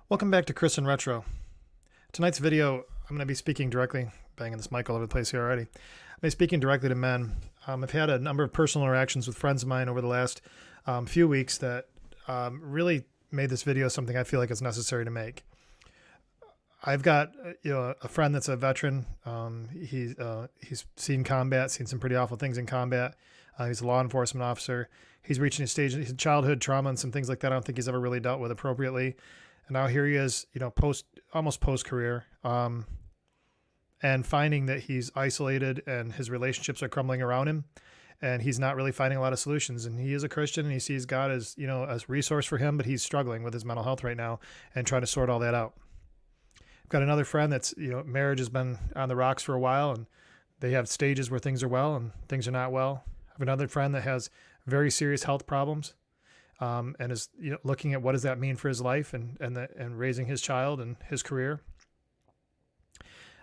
Welcome back to Chris in Retro. Tonight's video, I'm going to be speaking directly, banging this mic all over the place here already. I'm going to be speaking directly to men. I've had a number of personal interactions with friends of mine over the last few weeks that really made this video something I feel like is necessary to make. I've got a friend that's a veteran. He's seen combat, seen some pretty awful things in combat. He's a law enforcement officer. He's reaching a stage, his childhood trauma and some things like that I don't think he's ever really dealt with appropriately. And now here he is, almost post-career, and finding that he's isolated and his relationships are crumbling around him, and he's not really finding a lot of solutions. And he is a Christian, and he sees God as, as a resource for him, but he's struggling with his mental health right now and trying to sort all that out. I've got another friend that's, marriage has been on the rocks for a while, and they have stages where things are well and things are not well. I have another friend that has very serious health problems. And is looking at what does that mean for his life and raising his child and his career.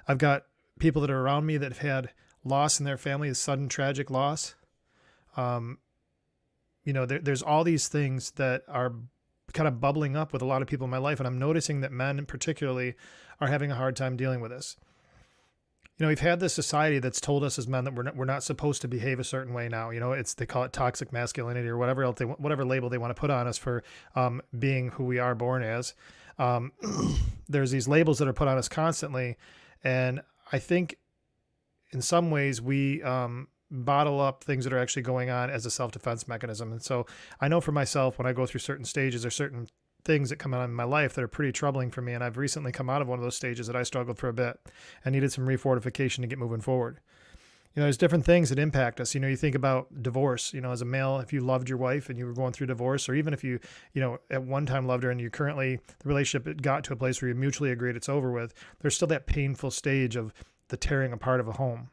I've got people that are around me that have had loss in their family, a sudden tragic loss. There's all these things that are kind of bubbling up with a lot of people in my life, and I'm noticing that men particularly are having a hard time dealing with this. We've had this society that's told us as men that we're not supposed to behave a certain way now. They call it toxic masculinity or whatever else whatever label they want to put on us for being who we are born as. There's these labels that are put on us constantly, and I think in some ways we bottle up things that are actually going on as a self-defense mechanism. And so I know for myself, when I go through certain stages or certain things that come out in my life that are pretty troubling for me. And I've recently come out of one of those stages that I struggled for a bit and needed some refortification to get moving forward. There's different things that impact us. You think about divorce, as a male, if you loved your wife and you were going through divorce, or even if you, at one time loved her and you currently, the relationship got to a place where you mutually agreed it's over with, there's still that painful stage of the tearing apart of a home.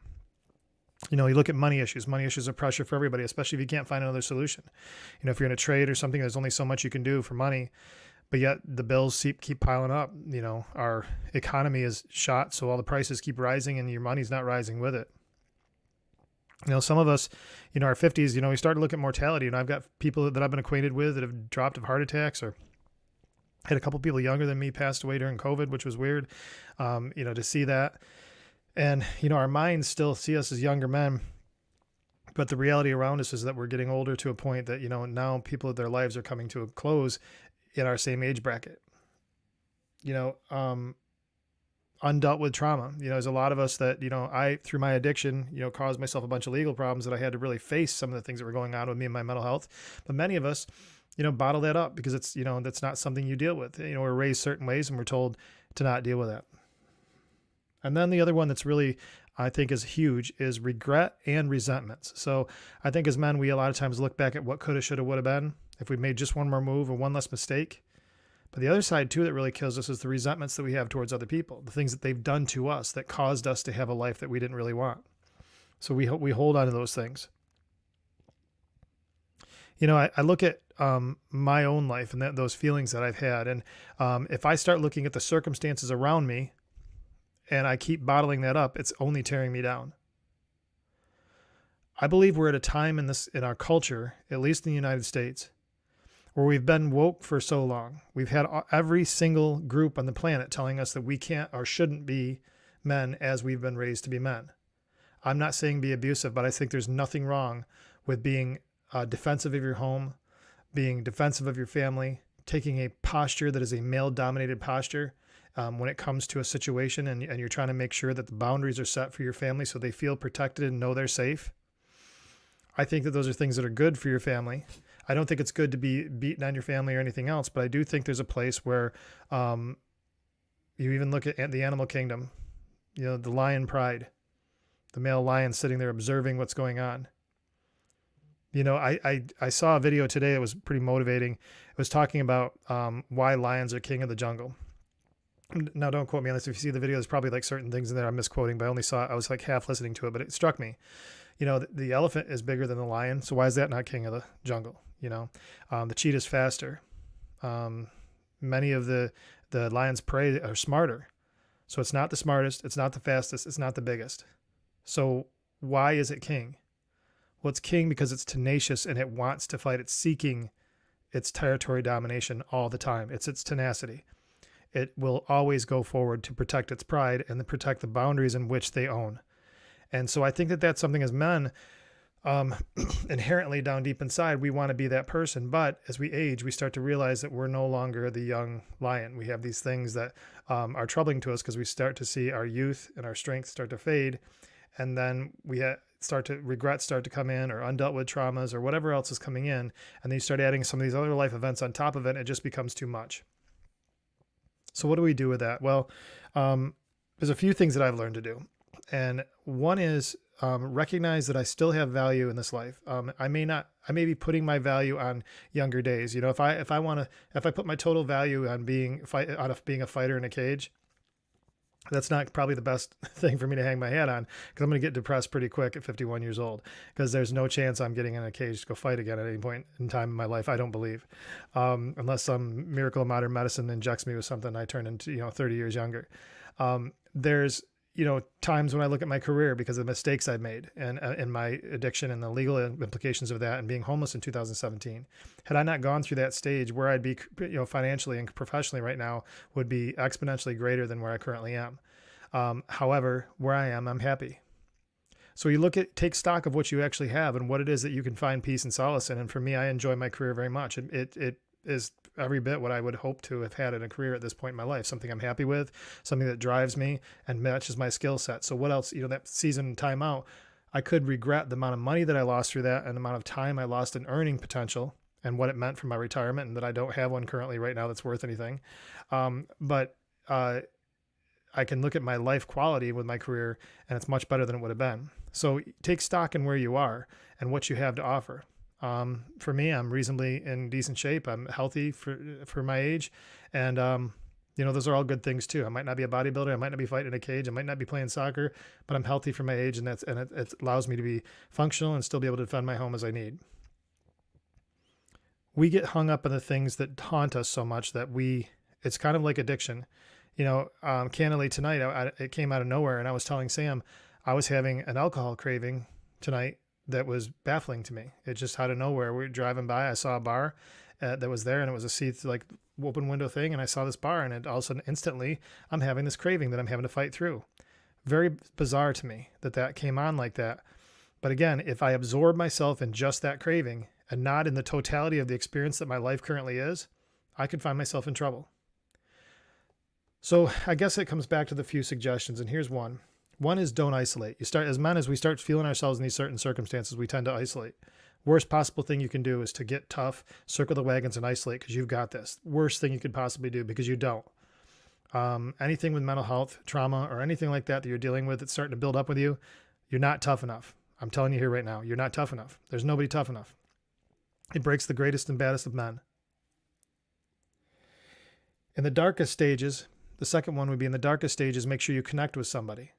You look at money issues. Money issues are pressure for everybody, especially if you can't find another solution. If you're in a trade or something, there's only so much you can do for money, but yet the bills keep piling up. Our economy is shot, so all the prices keep rising and your money's not rising with it. Some of us, our 50s, we start to look at mortality. I've got people that I've been acquainted with that have dropped of heart attacks, or had a couple people younger than me passed away during COVID, which was weird, to see that. And, our minds still see us as younger men, but the reality around us is that we're getting older to a point that, now people, their lives are coming to a close in our same age bracket. Undealt with trauma. There's a lot of us that, I, through my addiction, caused myself a bunch of legal problems that I had to really face some of the things that were going on with me and my mental health. But many of us, bottle that up because it's, that's not something you deal with. We're raised certain ways and we're told to not deal with that. And then the other one that's really, I think, is huge is regret and resentments. So I think as men, we a lot of times look back at what coulda, shoulda, woulda been if we made just one more move or one less mistake. But the other side, too, that really kills us is the resentments that we have towards other people, the things that they've done to us that caused us to have a life that we didn't really want. So we hold on to those things. I look at my own life and those feelings that I've had. And if I start looking at the circumstances around me, and I keep bottling that up, it's only tearing me down. I believe we're at a time in our culture, at least in the United States, where we've been woke for so long. We've had every single group on the planet telling us that we can't or shouldn't be men as we've been raised to be men. I'm not saying be abusive, but I think there's nothing wrong with being defensive of your home, being defensive of your family, taking a posture that is a male-dominated posture. When it comes to a situation and you're trying to make sure that the boundaries are set for your family so they feel protected and know they're safe. I think that those are things that are good for your family. I don't think it's good to be beaten on your family or anything else, but I do think there's a place where you even look at the animal kingdom, the lion pride, the male lion sitting there observing what's going on. I saw a video today that was pretty motivating. It was talking about why lions are king of the jungle. Now, don't quote me on this. If you see the video, there's probably like certain things in there I'm misquoting, but I only saw it. I was like half listening to it, but it struck me. The elephant is bigger than the lion. So why is that not king of the jungle? The cheetah's faster. Many of the lion's prey are smarter. So it's not the smartest. It's not the fastest. It's not the biggest. So why is it king? Well, it's king because it's tenacious and it wants to fight. It's seeking its territory domination all the time. It's its tenacity. it will always go forward to protect its pride and to protect the boundaries in which they own. And so I think that that's something as men, um, inherently down deep inside, we want to be that person. But as we age, we start to realize that we're no longer the young lion. We have these things that are troubling to us because we start to see our youth and our strength start to fade. And then we regrets start to come in, or undealt with traumas, or whatever else is coming in. And then you start adding some of these other life events on top of it. And it just becomes too much. So what do we do with that? Well, there's a few things that I've learned to do. And one is recognize that I still have value in this life. I may be putting my value on younger days. You know, if I put my total value on being a fighter in a cage, that's not probably the best thing for me to hang my hat on, because I'm going to get depressed pretty quick at 51 years old, because there's no chance I'm getting in a cage to go fight again at any point in time in my life. I don't believe, unless some miracle of modern medicine injects me with something, I turn into, 30 years younger. There's, times when I look at my career because of the mistakes I've made and in my addiction and the legal implications of that, and being homeless in 2017. Had I not gone through that stage, where I'd be, financially and professionally right now would be exponentially greater than where I currently am. However, where I am, I'm happy. So you take stock of what you actually have and what it is that you can find peace and solace in. And for me, I enjoy my career very much. It is every bit what I would hope to have had in a career at this point in my life, something I'm happy with, something that drives me and matches my skill set. So what else, that season time out, I could regret the amount of money that I lost through that and the amount of time I lost in earning potential and what it meant for my retirement, and that I don't have one currently right now that's worth anything. But I can look at my life quality with my career, and it's much better than it would have been. So take stock in where you are and what you have to offer. For me, I'm reasonably in decent shape. I'm healthy for my age. And, those are all good things too. I might not be a bodybuilder. I might not be fighting in a cage. I might not be playing soccer, but I'm healthy for my age. And it allows me to be functional and still be able to defend my home as I need. We get hung up on the things that haunt us so much that it's kind of like addiction. Candidly tonight, it came out of nowhere. And I was telling Sam, I was having an alcohol craving tonight that was baffling to me. It just out of nowhere. We were driving by. I saw a bar that was there, and it was a open window thing. And I saw this bar, and all of a sudden, instantly, I'm having this craving that I'm having to fight through. Very bizarre to me that came on like that. But again, if I absorb myself in just that craving and not in the totality of the experience that my life currently is, I could find myself in trouble. So I guess it comes back to the few suggestions, and here's one. One is, don't isolate. As men, as we start feeling ourselves in these certain circumstances, we tend to isolate. Worst possible thing you can do is to get tough, circle the wagons, and isolate because you've got this. Worst thing you could possibly do, because you don't. Anything with mental health, trauma, or anything like that you're dealing with that's starting to build up with you, you're not tough enough. I'm telling you here right now, you're not tough enough. There's nobody tough enough. It breaks the greatest and baddest of men. In the darkest stages, the second one would be, in the darkest stages, make sure you connect with somebody.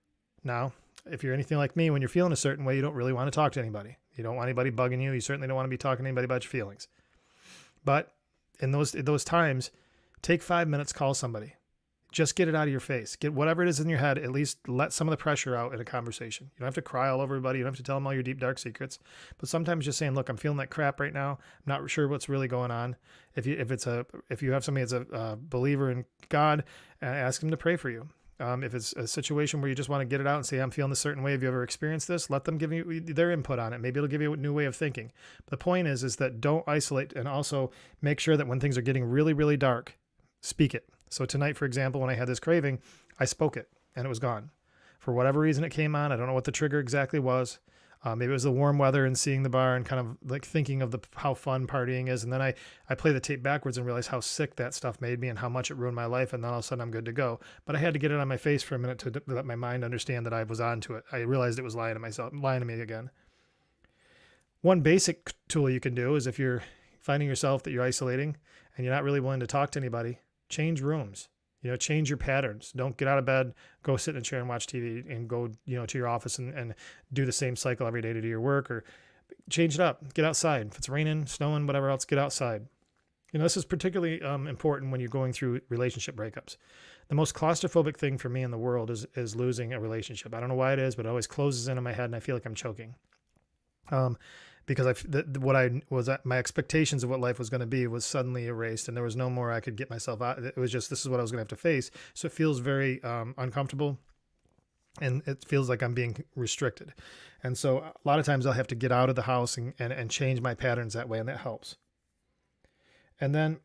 Now, if you're anything like me, when you're feeling a certain way, you don't really want to talk to anybody. You don't want anybody bugging you. You certainly don't want to be talking to anybody about your feelings. But in those times, take 5 minutes, call somebody. Just get it out of your face. Get whatever it is in your head, at least let some of the pressure out in a conversation. You don't have to cry all over everybody. You don't have to tell them all your deep, dark secrets. But sometimes just saying, look, I'm feeling that crap right now. I'm not sure what's really going on. If you have somebody that's a believer in God, ask them to pray for you. If it's a situation where you just want to get it out and say, I'm feeling a certain way, have you ever experienced this? Let them give you their input on it. Maybe it'll give you a new way of thinking. But the point is that don't isolate, and also make sure that when things are getting really, really dark, speak it. So tonight, for example, when I had this craving, I spoke it and it was gone. For whatever reason it came on. I don't know what the trigger exactly was. Maybe it was the warm weather and seeing the bar and kind of like thinking of how fun partying is. And then I play the tape backwards and realize how sick that stuff made me and how much it ruined my life. And then all of a sudden I'm good to go. But I had to get it on my face for a minute to let my mind understand that I was onto it. I realized it was lying to me again. One basic tool you can do is, if you're finding yourself that you're isolating and you're not really willing to talk to anybody, change rooms. Change your patterns. Don't get out of bed, go sit in a chair and watch TV, and go, to your office and do the same cycle every day to do your work, or change it up. Get outside. If it's raining, snowing, whatever else, get outside. This is particularly important when you're going through relationship breakups. The most claustrophobic thing for me in the world is losing a relationship. I don't know why it is, but it always closes in on my head and I feel like I'm choking. because what I was, my expectations of what life was going to be was suddenly erased, and there was no more I could get myself out. It was just, this is what I was going to have to face. So it feels very uncomfortable, and it feels like I'm being restricted. And so a lot of times I'll have to get out of the house and change my patterns that way, and that helps. And then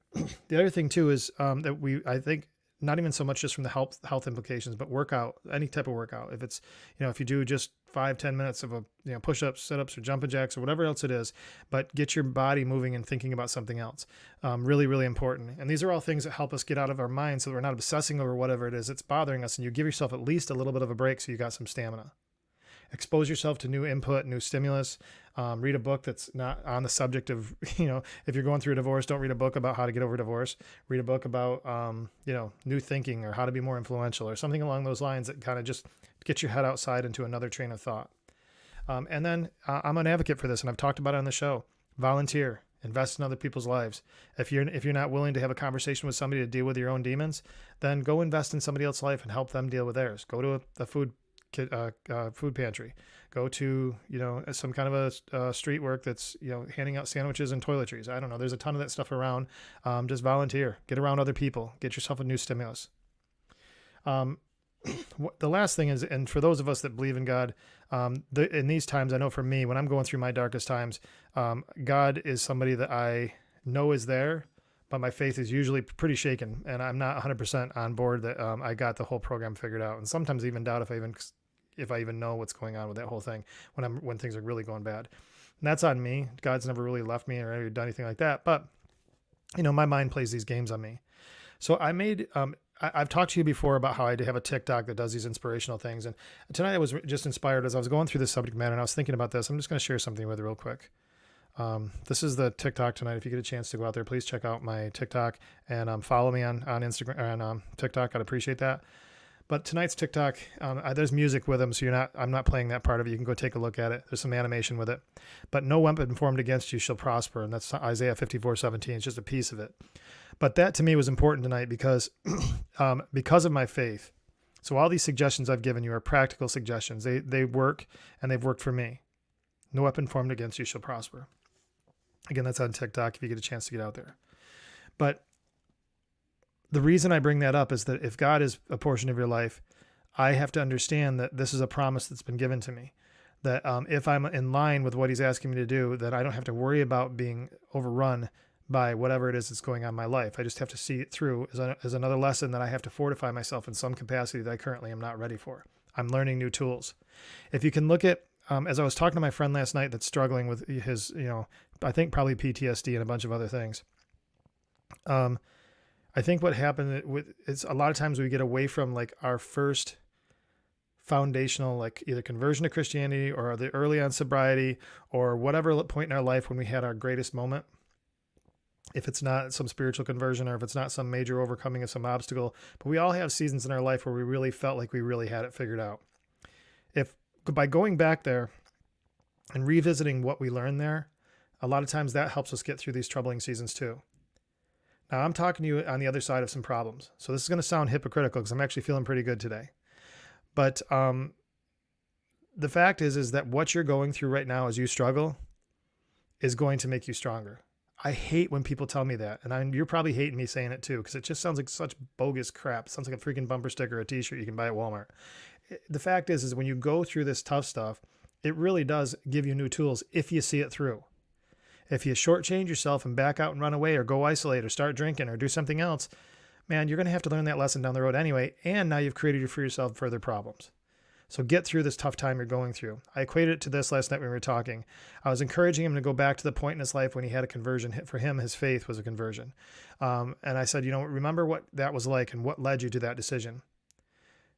the other thing too is that I think, not even so much just from the health implications, but workout, any type of workout. If it's, if you do just 5-10 minutes of push-ups, sit-ups, or jumping jacks, or whatever else it is, but get your body moving and thinking about something else. Really, really important. And these are all things that help us get out of our mind so that we're not obsessing over whatever it is that's bothering us, and you give yourself at least a little bit of a break so you got some stamina. Expose yourself to new input, new stimulus. Read a book that's not on the subject of, if you're going through a divorce, don't read a book about how to get over divorce. Read a book about, new thinking, or how to be more influential, or something along those lines that kind of just get your head outside into another train of thought. And then I'm an advocate for this, and I've talked about it on the show. Volunteer. Invest in other people's lives. If you're not willing to have a conversation with somebody to deal with your own demons, then go invest in somebody else's life and help them deal with theirs. Go to a food pantry, go to, some kind of a street work that's, handing out sandwiches and toiletries. I don't know. There's a ton of that stuff around. Just volunteer, get around other people, get yourself a new stimulus. The last thing is, and for those of us that believe in God, in these times, I know for me, when I'm going through my darkest times, God is somebody that I know is there, but my faith is usually pretty shaken, and I'm not 100% on board that I got the whole program figured out, and sometimes even doubt if I even know what's going on with that whole thing when things are really going bad. And that's on me. God's never really left me or ever done anything like that, but my mind plays these games on me. So I made I've talked to you before about how I have a TikTok that does these inspirational things, and tonight I was just inspired as I was going through this subject matter, and I was thinking about this. I'm just going to share something with you real quick. This is the TikTok tonight. If you get a chance to go out there, please check out my TikTok and follow me on Instagram and TikTok. I'd appreciate that. But tonight's TikTok, there's music with them, so I'm not playing that part of it. You can go take a look at it. There's some animation with it. But no weapon formed against you shall prosper, and that's Isaiah 54:17. It's just a piece of it. But that to me was important tonight because of my faith. So all these suggestions I've given you are practical suggestions. They work, and they've worked for me. No weapon formed against you shall prosper. Again, that's on TikTok if you get a chance to get out there. But the reason I bring that up is that if God is a portion of your life, I have to understand that this is a promise that's been given to me. That if I'm in line with what he's asking me to do, that I don't have to worry about being overrun by whatever it is that's going on in my life. I just have to see it through as another lesson that I have to fortify myself in some capacity that I currently am not ready for. I'm learning new tools. If you can look at, as I was talking to my friend last night that's struggling with his, I think probably PTSD and a bunch of other things. I think what happened is a lot of times we get away from like our first foundational, like either conversion to Christianity or the early on sobriety or whatever point in our life when we had our greatest moment. If it's not some spiritual conversion or if it's not some major overcoming of some obstacle, but we all have seasons in our life where we really felt like we really had it figured out. If by going back there and revisiting what we learned there, a lot of times that helps us get through these troubling seasons too. Now I'm talking to you on the other side of some problems. So this is going to sound hypocritical because I'm actually feeling pretty good today. But the fact is that what you're going through right now as you struggle is going to make you stronger. I hate when people tell me that. And you're probably hating me saying it too, because it just sounds like such bogus crap. It sounds like a freaking bumper sticker or a t-shirt you can buy at Walmart. The fact is when you go through this tough stuff, it really does give you new tools if you see it through. If you shortchange yourself and back out and run away or go isolate or start drinking or do something else, man, you're going to have to learn that lesson down the road anyway. And now you've created for yourself further problems. So get through this tough time you're going through. I equated it to this last night when we were talking. I was encouraging him to go back to the point in his life when he had a conversion. For him, his faith was a conversion. And I said, remember what that was like and what led you to that decision.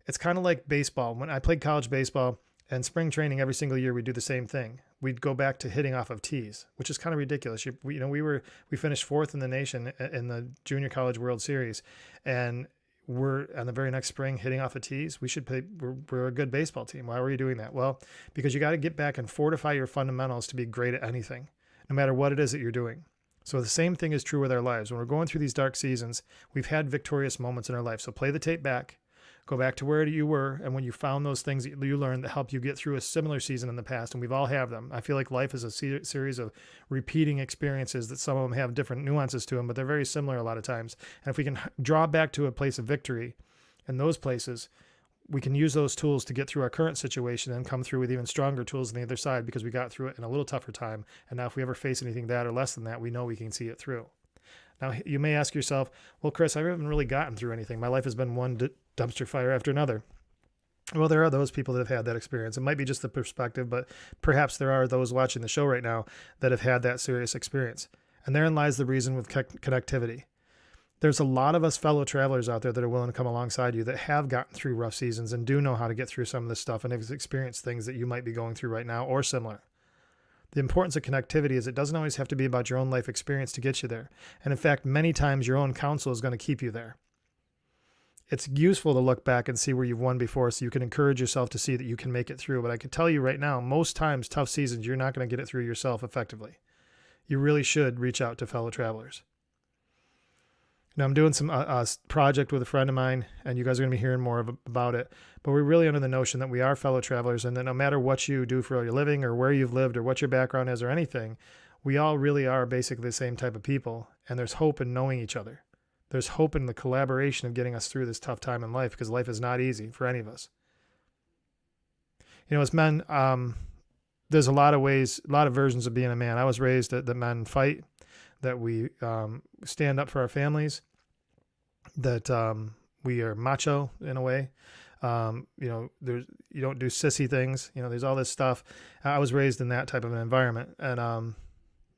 It's kind of like baseball. When I played college baseball and spring training every single year, we'd do the same thing. We'd go back to hitting off of tees, which is kind of ridiculous. We finished fourth in the nation in the Junior College World Series, and we're on the very next spring hitting off of tees. We're a good baseball team. Why were you doing that? Well, because you got to get back and fortify your fundamentals to be great at anything, no matter what it is that you're doing. So the same thing is true with our lives. When we're going through these dark seasons, we've had victorious moments in our life. So play the tape back, Go back to where you were, and when you found those things that you learned that help you get through a similar season in the past, and we've all have them. I feel like life is a series of repeating experiences that some of them have different nuances to them, but they're very similar a lot of times. And if we can draw back to a place of victory in those places, we can use those tools to get through our current situation and come through with even stronger tools on the other side because we got through it in a little tougher time. And now if we ever face anything that or less than that, we know we can see it through. Now, you may ask yourself, well, Chris, I haven't really gotten through anything. My life has been one dumpster fire after another. Well, there are those people that have had that experience. It might be just the perspective, but perhaps there are those watching the show right now that have had that serious experience. And therein lies the reason with connectivity. There's a lot of us fellow travelers out there that are willing to come alongside you that have gotten through rough seasons and do know how to get through some of this stuff and have experienced things that you might be going through right now or similar. The importance of connectivity is it doesn't always have to be about your own life experience to get you there. And in fact, many times your own counsel is going to keep you there. It's useful to look back and see where you've won before so you can encourage yourself to see that you can make it through. But I can tell you right now, most times, tough seasons, you're not going to get it through yourself effectively. You really should reach out to fellow travelers. Now, I'm doing some project with a friend of mine, and you guys are going to be hearing more about it. But we're really under the notion that we are fellow travelers, and that no matter what you do for your living or where you've lived or what your background is or anything, we all really are basically the same type of people, and there's hope in knowing each other. There's hope in the collaboration of getting us through this tough time in life because life is not easy for any of us. You know, as men, there's a lot of ways, a lot of versions of being a man. I was raised that men fight, that we stand up for our families, that we are macho in a way. You know, you don't do sissy things. You know, there's all this stuff. I was raised in that type of an environment, and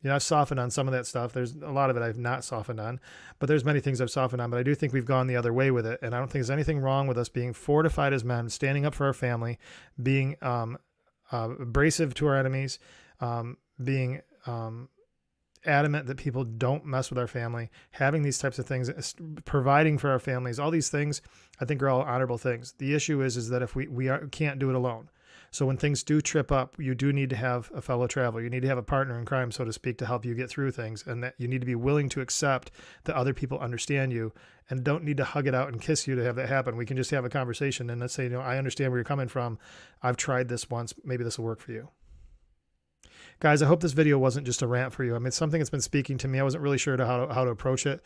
you know, I've softened on some of that stuff. There's a lot of it I've not softened on, but there's many things I've softened on. But I do think we've gone the other way with it, and I don't think there's anything wrong with us being fortified as men, standing up for our family, being abrasive to our enemies, being adamant that people don't mess with our family, having these types of things, providing for our families, all these things, I think are all honorable things. The issue is that if we can't do it alone. So when things do trip up, you do need to have a fellow traveler. You need to have a partner in crime, so to speak, to help you get through things. And that you need to be willing to accept that other people understand you and don't need to hug it out and kiss you to have that happen. We can just have a conversation and let's say, you know, I understand where you're coming from. I've tried this once. Maybe this will work for you. Guys, I hope this video wasn't just a rant for you. I mean, it's something that's been speaking to me. I wasn't really sure how to approach it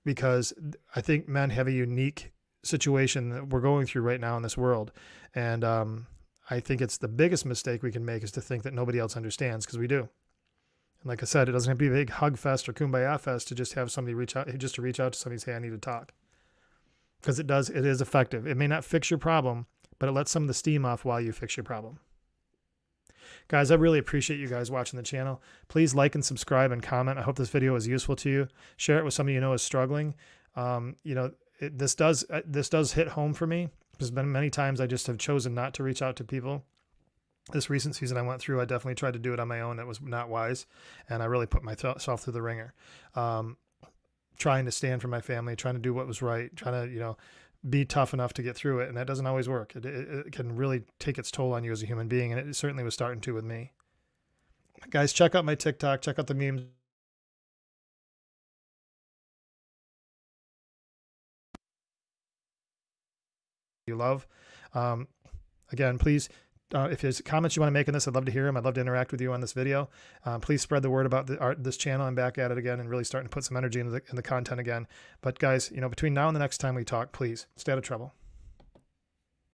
because I think men have a unique situation that we're going through right now in this world. And I think it's the biggest mistake we can make is to think that nobody else understands, because we do. And like I said, it doesn't have to be a big hug fest or kumbaya fest to just have somebody reach out to somebody and say, I need to talk. Because it is effective. It may not fix your problem, but it lets some of the steam off while you fix your problem. Guys, I really appreciate you guys watching the channel. Please like and subscribe and comment. I hope this video was useful to you. Share it with somebody you know is struggling. You know, this does hit home for me. There's been many times I just have chosen not to reach out to people. This recent season I went through, I definitely tried to do it on my own. It was not wise, and I really put myself through the ringer. Trying to stand for my family, trying to do what was right, trying to, you know, be tough enough to get through it, and that doesn't always work. It can really take its toll on you as a human being, and it certainly was starting to with me. Guys, check out my TikTok, check out the memes. You love. Again, please, if there's comments you want to make on this, I'd love to hear them. I'd love to interact with you on this video. Please spread the word about this channel. I'm back at it again and really starting to put some energy into the content again. But guys, you know, between now and the next time we talk, please stay out of trouble.